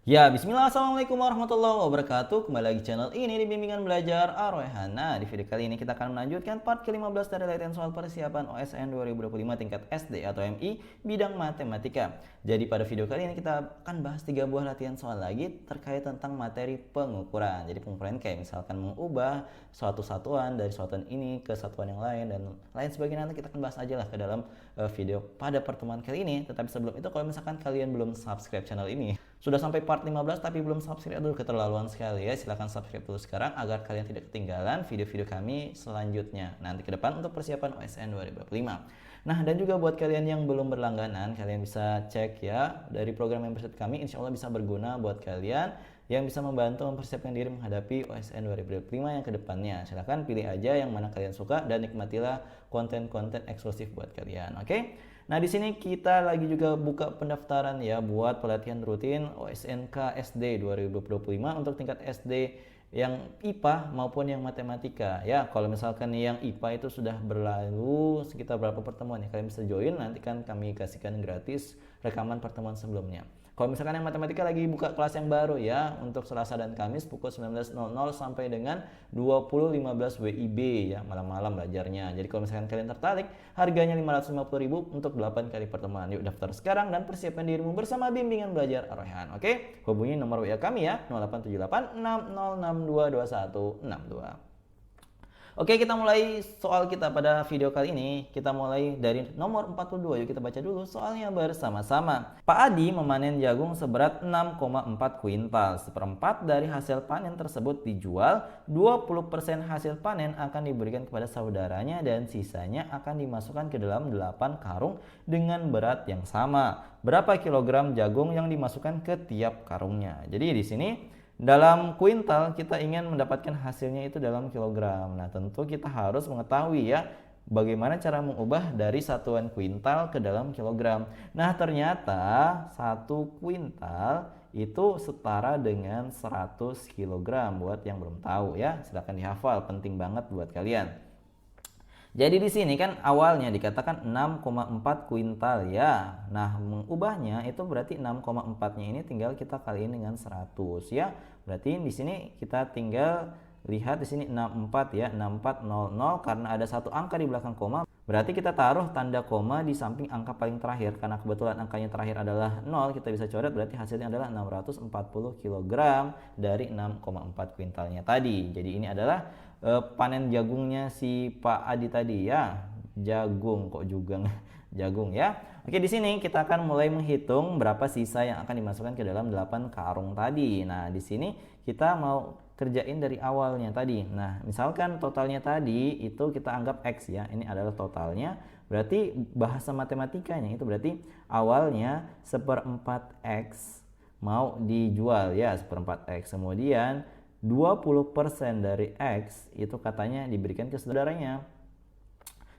Ya, bismillah, assalamualaikum warahmatullahi wabarakatuh. Kembali lagi channel ini di Bimbingan Belajar Ar-Rayhan. Nah, di video kali ini kita akan melanjutkan part ke-15 dari latihan soal persiapan OSN 2025 tingkat SD atau MI bidang matematika. Jadi pada video kali ini kita akan bahas 3 buah latihan soal lagi terkait tentang materi pengukuran. Jadi pengukuran kayak misalkan mengubah suatu satuan dari satuan ini ke satuan yang lain dan lain sebagainya, nanti kita akan bahas aja lah ke dalam video pada pertemuan kali ini. Tetapi sebelum itu, kalau misalkan kalian belum subscribe channel ini, sudah sampai part 15 tapi belum subscribe, aduh keterlaluan sekali ya. Silahkan subscribe dulu sekarang agar kalian tidak ketinggalan video-video kami selanjutnya nanti ke depan untuk persiapan OSN 2025. Nah, dan juga buat kalian yang belum berlangganan, kalian bisa cek ya dari program membership kami, insya Allah bisa berguna buat kalian yang bisa membantu mempersiapkan diri menghadapi OSN 2025 yang kedepannya. Silahkan pilih aja yang mana kalian suka dan nikmatilah konten-konten eksklusif buat kalian, oke? Nah, di sini kita lagi juga buka pendaftaran ya buat pelatihan rutin OSNK SD 2025 untuk tingkat SD yang IPA maupun yang matematika ya. Kalau misalkan yang IPA itu sudah berlalu sekitar berapa pertemuan ya, kalian bisa join, nanti kan kami kasihkan gratis rekaman pertemuan sebelumnya. Kalau misalkan yang matematika lagi buka kelas yang baru ya, untuk Selasa dan Kamis pukul 19.00 sampai dengan 20.15 WIB ya, malam-malam belajarnya. Jadi kalau misalkan kalian tertarik, harganya 550.000 untuk 8 kali pertemuan. Yuk daftar sekarang dan persiapkan dirimu bersama Bimbingan Belajar Ar-Rayhan. Oke? Hubungi nomor WA kami ya, 0878 6062 2162. Oke, kita mulai soal kita pada video kali ini. Kita mulai dari nomor 42. Yuk kita baca dulu soalnya bersama-sama. Pak Adi memanen jagung seberat 6,4 kuintal. Seperempat dari hasil panen tersebut dijual, 20% hasil panen akan diberikan kepada saudaranya dan sisanya akan dimasukkan ke dalam 8 karung dengan berat yang sama. Berapa kilogram jagung yang dimasukkan ke tiap karungnya? Jadi di sini dalam kuintal kita ingin mendapatkan hasilnya itu dalam kilogram. Nah, tentu kita harus mengetahui ya bagaimana cara mengubah dari satuan kuintal ke dalam kilogram. Nah, ternyata 1 kuintal itu setara dengan 100 kilogram. Buat yang belum tahu ya, silahkan dihafal, penting banget buat kalian. Jadi di sini kan awalnya dikatakan 6,4 kuintal ya. Nah, mengubahnya itu berarti 6,4-nya ini tinggal kita kaliin dengan 100 ya. Berarti di sini kita tinggal lihat di sini 64 ya, 6400 karena ada satu angka di belakang koma. Berarti kita taruh tanda koma di samping angka paling terakhir. Karena kebetulan angkanya terakhir adalah 0, kita bisa coret, berarti hasilnya adalah 640 kg dari 6,4 kuintalnya tadi. Jadi ini adalah panen jagungnya si Pak Adi tadi ya. Jagung kok juga jagung ya. Oke, di sini kita akan mulai menghitung berapa sisa yang akan dimasukkan ke dalam 8 karung tadi. Nah, di sini kita mau kerjain dari awalnya tadi. Nah, misalkan totalnya tadi itu kita anggap X ya. Ini adalah totalnya. Berarti bahasa matematikanya itu berarti awalnya 1/4 X mau dijual ya, 1/4 X. Kemudian 20% dari X itu katanya diberikan ke saudaranya.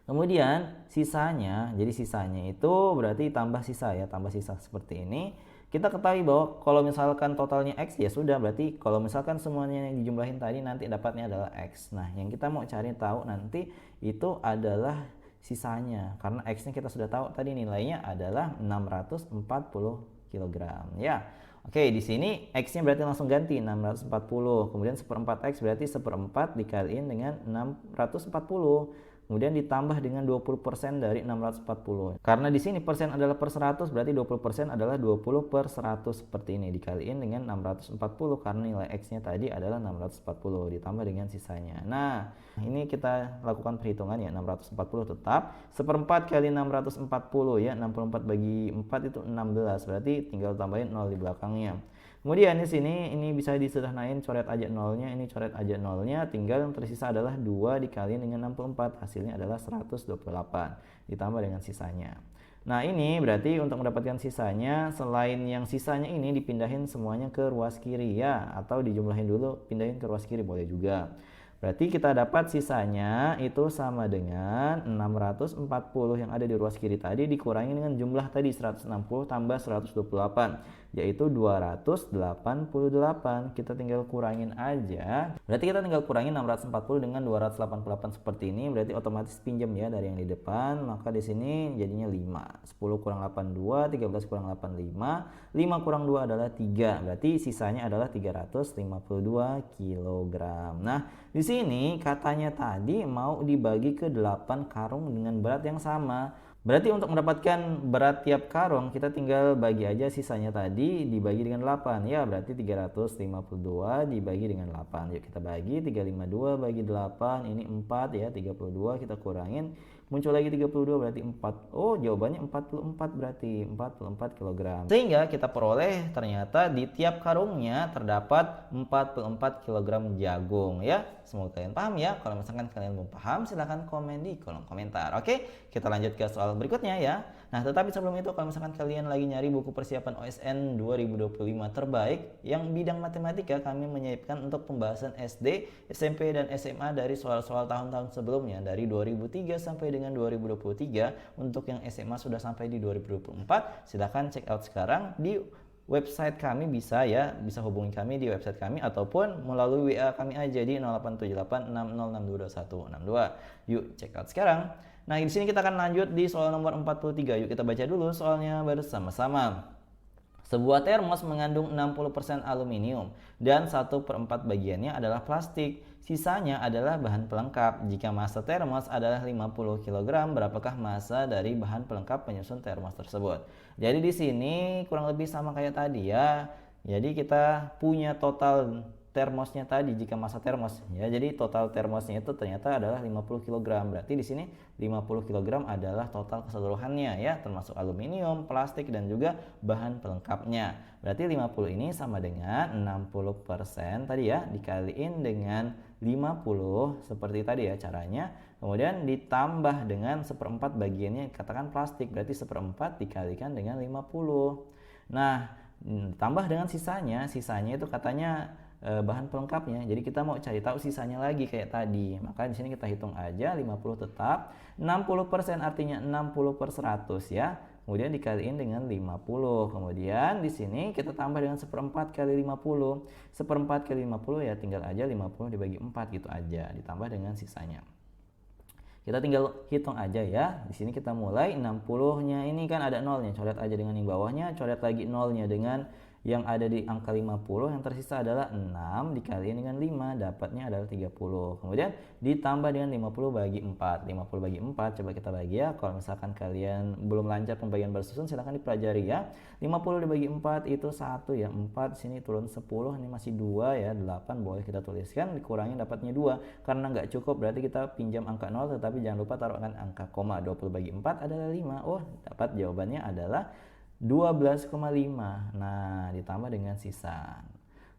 Kemudian sisanya, jadi sisanya itu berarti tambah sisa ya, tambah sisa seperti ini. Kita ketahui bahwa kalau misalkan totalnya X ya sudah, berarti kalau misalkan semuanya yang dijumlahin tadi nanti dapatnya adalah X. Nah, yang kita mau cari tahu nanti itu adalah sisanya, karena X-nya kita sudah tahu tadi nilainya adalah 640 kg ya. Oke, di sini X-nya berarti langsung ganti 640. Kemudian 1/4 X berarti 1/4 dikaliin dengan 640. Kemudian ditambah dengan 20% dari 640. Karena di sini persen adalah per 100, berarti 20% adalah 20/100 seperti ini. Dikaliin dengan 640 karena nilai X-nya tadi adalah 640 ditambah dengan sisanya. Nah, ini kita lakukan perhitungan ya, 640 tetap 1/4 kali 640 ya, 64 bagi 4 itu 16, berarti tinggal tambahin 0 di belakangnya. Kemudian di sini ini bisa disederhanain, coret aja nolnya, ini coret aja nolnya, tinggal yang tersisa adalah 2 dikali dengan 64, hasilnya adalah 128 ditambah dengan sisanya. Nah, ini berarti untuk mendapatkan sisanya, selain yang sisanya ini dipindahin semuanya ke ruas kiri ya, atau dijumlahin dulu, pindahin ke ruas kiri boleh juga. Berarti kita dapat sisanya itu sama dengan 640 yang ada di ruas kiri tadi dikurangi dengan jumlah tadi 160 tambah 128. yaitu 288. Kita tinggal kurangin aja. Berarti kita tinggal kurangin 640 dengan 288 seperti ini, berarti otomatis pinjam ya dari yang di depan. Maka di sini jadinya 5. 10 kurang 82, 13 kurang 85, 5 kurang 2 adalah 3. Berarti sisanya adalah 352 kg. Nah, di sini katanya tadi mau dibagi ke 8 karung dengan berat yang sama. Berarti untuk mendapatkan berat tiap karung kita tinggal bagi aja sisanya tadi dibagi dengan 8 ya, berarti 352 dibagi dengan 8. Yuk kita bagi, 352 bagi 8 ini 4 ya, 32 kita kurangin, muncul lagi 32 berarti 4. Oh, jawabannya 44, berarti 44 kg. Sehingga kita peroleh ternyata di tiap karungnya terdapat 44 kg jagung ya. Semoga kalian paham ya. Kalau misalkan kalian belum paham silahkan komen di kolom komentar. Oke, kita lanjut ke soal berikutnya ya. Nah, tetapi sebelum itu kalau misalkan kalian lagi nyari buku persiapan OSN 2025 terbaik yang bidang matematika, kami menyiapkan untuk pembahasan SD, SMP, dan SMA dari soal-soal tahun-tahun sebelumnya dari 2003 sampai dengan 2023. Untuk yang SMA sudah sampai di 2024, silahkan check out sekarang di website kami, bisa ya, bisa hubungi kami di website kami ataupun melalui WA kami aja di 087860622162. Yuk check out sekarang. Nah, di sini kita akan lanjut di soal nomor 43. Yuk kita baca dulu soalnya bersama-sama. Sebuah termos mengandung 60% aluminium dan 1/4 bagiannya adalah plastik. Sisanya adalah bahan pelengkap. Jika massa termos adalah 50 kg, berapakah massa dari bahan pelengkap penyusun termos tersebut? Jadi di sini kurang lebih sama kayak tadi ya. Jadi kita punya total termosnya tadi jika massa termos ya. Jadi total termosnya itu ternyata adalah 50 kg. Berarti di sini 50 kg adalah total keseluruhannya ya, termasuk aluminium, plastik dan juga bahan pelengkapnya. Berarti 50 ini sama dengan 60% tadi ya, dikaliin dengan 50 seperti tadi ya caranya. Kemudian ditambah dengan 1/4 bagiannya katakan plastik, berarti 1/4 dikalikan dengan 50. Nah, tambah dengan sisanya itu katanya bahan pelengkapnya. Jadi kita mau cari tahu sisanya lagi kayak tadi. Maka di sini kita hitung aja, 50 tetap, 60% artinya 60/100 ya. Kemudian dikaliin dengan 50. Kemudian di sini kita tambah dengan 1/4 kali 50. 1/4 kali 50 ya tinggal aja 50 dibagi 4 gitu aja, ditambah dengan sisanya. Kita tinggal hitung aja ya. Di sini kita mulai 60-nya ini kan ada nolnya, coret aja dengan yang bawahnya, coret lagi nolnya dengan yang ada di angka 50, yang tersisa adalah 6 dikaliin dengan 5, dapatnya adalah 30. Kemudian ditambah dengan 50 bagi 4. 50 bagi 4 coba kita bagi ya. Kalau misalkan kalian belum lancar pembagian bersusun silahkan dipelajari ya. 50 dibagi 4 itu 1 ya. 4 sini turun 10, ini masih 2 ya. 8 boleh kita tuliskan, dikurangin dapatnya 2. Karena nggak cukup berarti kita pinjam angka 0, tetapi jangan lupa taruhkan angka koma. 20 bagi 4 adalah 5. Oh, dapat jawabannya adalah 12,5. Nah, ditambah dengan sisa.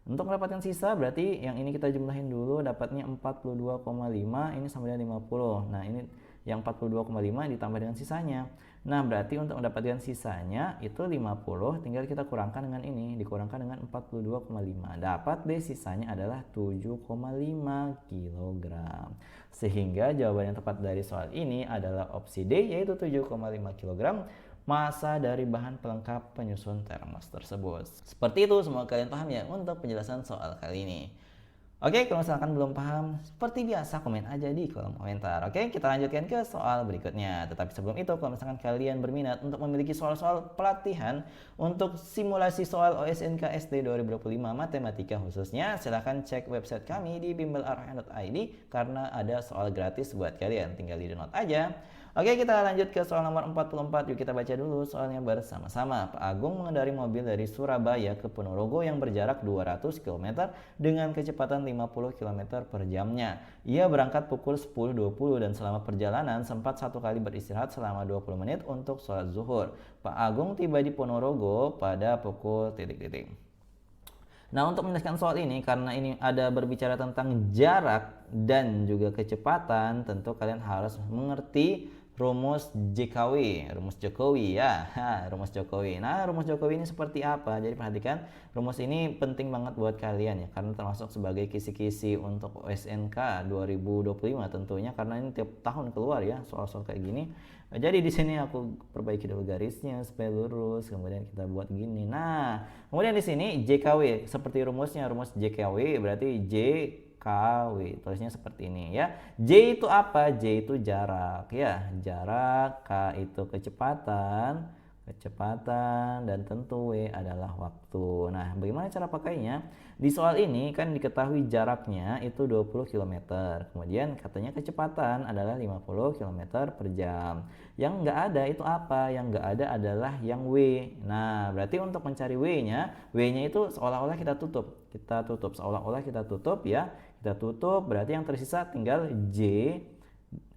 Untuk mendapatkan sisa berarti yang ini kita jumlahin dulu, dapatnya 42,5, ini sama dengan 50. Nah, ini yang 42,5 ditambah dengan sisanya. Nah, berarti untuk mendapatkan sisanya itu 50, tinggal kita kurangkan dengan ini, dikurangkan dengan 42,5. Dapat deh sisanya adalah 7,5 kg. Sehingga jawaban yang tepat dari soal ini adalah opsi D, yaitu 7,5 kg. Massa dari bahan pelengkap penyusun termos tersebut. Seperti itu, semoga kalian paham ya untuk penjelasan soal kali ini. Oke, kalau misalkan belum paham, seperti biasa komen aja di kolom komentar. Oke, kita lanjutkan ke soal berikutnya. Tetapi sebelum itu, kalau misalkan kalian berminat untuk memiliki soal-soal pelatihan untuk simulasi soal OSNK SD 2025 matematika khususnya, silahkan cek website kami di bimbelarhan.id karena ada soal gratis buat kalian. Tinggal di-download aja. Oke, kita lanjut ke soal nomor 44. Yuk kita baca dulu soalnya bersama-sama. Pak Agung mengendari mobil dari Surabaya ke Ponorogo yang berjarak 200 km dengan kecepatan 50 km per jamnya. Ia berangkat pukul 10.20 dan selama perjalanan sempat satu kali beristirahat selama 20 menit untuk sholat zuhur. Pak Agung tiba di Ponorogo pada pukul titik-titik. Nah, untuk menjelaskan soal ini, karena ini ada berbicara tentang jarak dan juga kecepatan, tentu kalian harus mengerti rumus JKW, rumus Jokowi ya. Rumus Jokowi. Nah, rumus Jokowi ini seperti apa? Jadi perhatikan, rumus ini penting banget buat kalian ya, karena termasuk sebagai kisi-kisi untuk SNK 2025 tentunya, karena ini tiap tahun keluar ya soal-soal kayak gini. Jadi di sini aku perbaiki dulu garisnya supaya lurus, kemudian kita buat gini. Nah, kemudian di sini JKW seperti rumusnya, rumus JKW berarti JKW, tulisnya seperti ini ya. J itu apa? J itu jarak ya, jarak, K itu kecepatan, dan tentu W adalah waktu. Nah, bagaimana cara pakainya? Di soal ini kan diketahui jaraknya itu 20 km. Kemudian katanya kecepatan adalah 50 km per jam. Yang nggak ada itu apa? Yang nggak ada adalah yang W. Nah, berarti untuk mencari W-nya itu seolah-olah kita tutup. Seolah-olah kita tutup ya. Kita tutup, berarti yang tersisa tinggal J,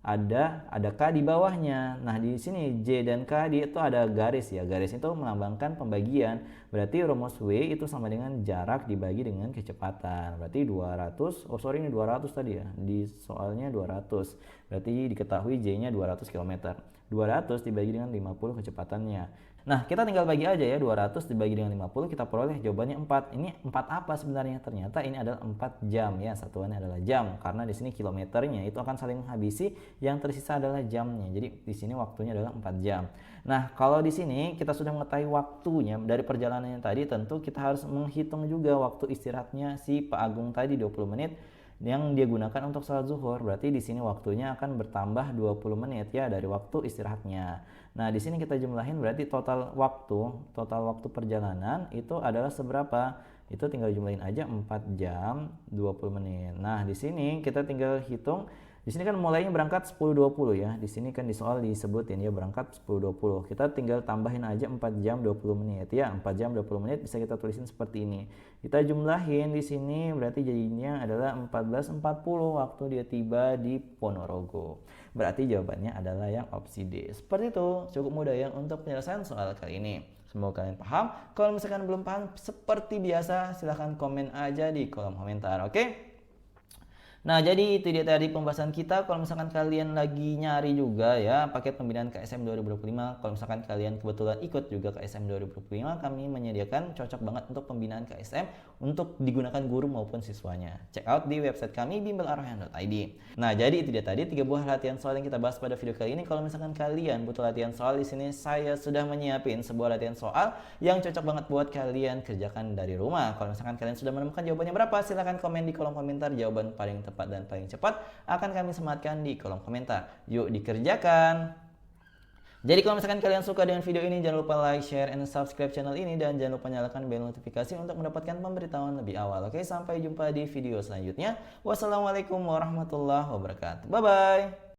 ada K di bawahnya. Nah, di sini J dan K itu ada garis ya. Garis itu melambangkan pembagian. Berarti rumus W itu sama dengan jarak dibagi dengan kecepatan. Berarti 200. Oh, sorry, ini 200 tadi ya. Di soalnya 200. Berarti diketahui J-nya 200 km. 200 dibagi dengan 50 kecepatannya. Nah, kita tinggal bagi aja ya, 200 dibagi dengan 50, kita peroleh jawabannya 4. Ini 4 apa sebenarnya? Ternyata ini adalah 4 jam ya, satuannya adalah jam. Karena di sini kilometernya itu akan saling menghabisi, yang tersisa adalah jamnya. Jadi di sini waktunya adalah 4 jam. Nah, kalau di sini kita sudah mengetahui waktunya dari perjalanannya tadi, tentu kita harus menghitung juga waktu istirahatnya si Pak Agung tadi 20 menit yang dia gunakan untuk sholat zuhur. Berarti di sini waktunya akan bertambah 20 menit ya dari waktu istirahatnya. Nah, di sini kita jumlahin berarti total waktu perjalanan itu adalah seberapa? Itu tinggal jumlahin aja 4 jam 20 menit. Nah, di sini kita tinggal hitung. Di sini kan mulainya berangkat 10.20 ya. Di sini kan di soal disebutin ya berangkat 10.20. Kita tinggal tambahin aja 4 jam 20 menit ya. 4 jam 20 menit bisa kita tulisin seperti ini. Kita jumlahin di sini berarti jadinya adalah 14.40 waktu dia tiba di Ponorogo. Berarti jawabannya adalah yang opsi D. Seperti itu, cukup mudah ya untuk penyelesaian soal kali ini. Semoga kalian paham. Kalau misalkan belum paham, seperti biasa silahkan komen aja di kolom komentar, oke? Nah, jadi itu dia tadi pembahasan kita. Kalau misalkan kalian lagi nyari juga ya paket pembinaan KSM 2025, kalau misalkan kalian kebetulan ikut juga KSM 2025, kami menyediakan cocok banget untuk pembinaan KSM untuk digunakan guru maupun siswanya. Check out di website kami bimbelarohyan.id. Nah, jadi itu dia tadi 3 buah latihan soal yang kita bahas pada video kali ini. Kalau misalkan kalian butuh latihan soal, di sini saya sudah menyiapin sebuah latihan soal yang cocok banget buat kalian kerjakan dari rumah. Kalau misalkan kalian sudah menemukan jawabannya berapa, silahkan komen di kolom komentar. Jawaban paling tepat dan paling cepat akan kami sematkan di kolom komentar. Yuk dikerjakan. Jadi kalau misalkan kalian suka dengan video ini, jangan lupa like, share, and subscribe channel ini, dan jangan lupa nyalakan bel notifikasi untuk mendapatkan pemberitahuan lebih awal. Oke, sampai jumpa di video selanjutnya. Wassalamualaikum warahmatullahi wabarakatuh. Bye bye.